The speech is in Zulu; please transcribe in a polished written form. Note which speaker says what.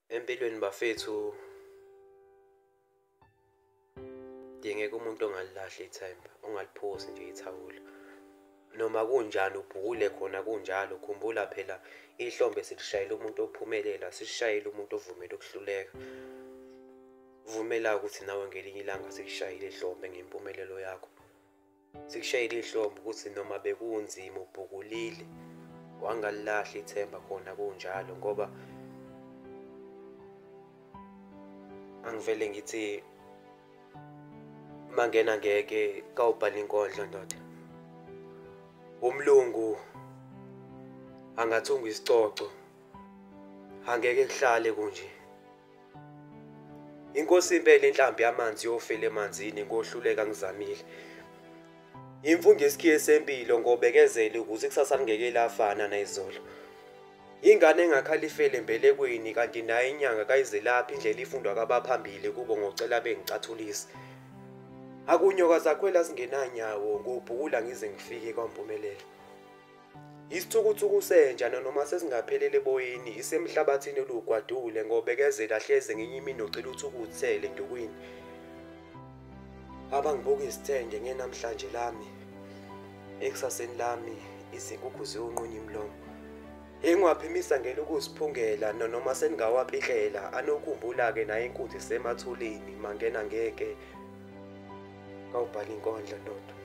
Speaker 1: Empilweni bafethu dingeka umuntu ongalilahli ithemba, ongaliphuzi nje ithawula. Noma kunjani ubhukule khona kunjalo, khumbula phela ihlombe silishayela umuntu ophumelela, silishayele umuntu ovumela ukuhluleka. Vumela ukuthi nawe ngelinye ilanga sikushayele ihlombe ngempumelelo yakho. Sikushayele ihlombe ukuthi noma bekunzima ubhukulile, wangalilahli ithemba khona kunjalo ngoba angivele ngithi mangena ngeke kawubhala inkondlo ndoda. Umlungu angathunga isicoco, angeke kuhlale kunje. Inkosi impela inhlambi yamanzi yofela emanzini ngohluleka ngizamile. Imfungo yesikhiye sempilo ngobekezele ukuze ikusasa lingeke lafana nayizolo. Ingane engakhalifele embelekweni kanti nayo inyanga kayizelaphi indlela ifundwa kwabaphambili kubo ngocela bengicathulise. Akunyoka zakhwela singenanyawo ngobhukula ngize ngifike kwampumelelo. Isithukuthuku senja noma sesingaphelele boyini isemhlabathini olugwadule ngobekezela hleze ngenye imini ocela uthukuthele ndukwini. Abangibuka isithenge ngenamhlanje lami, ekusaseni lami izinkukhu ziyonqunya imlomo. Engiwaphimisa ngelo ukuziphungela noma seningawapihlela anokhumbula-ke naye inkunzi isemathuleni mangena ngeke kawubhala inkondlo ndoda.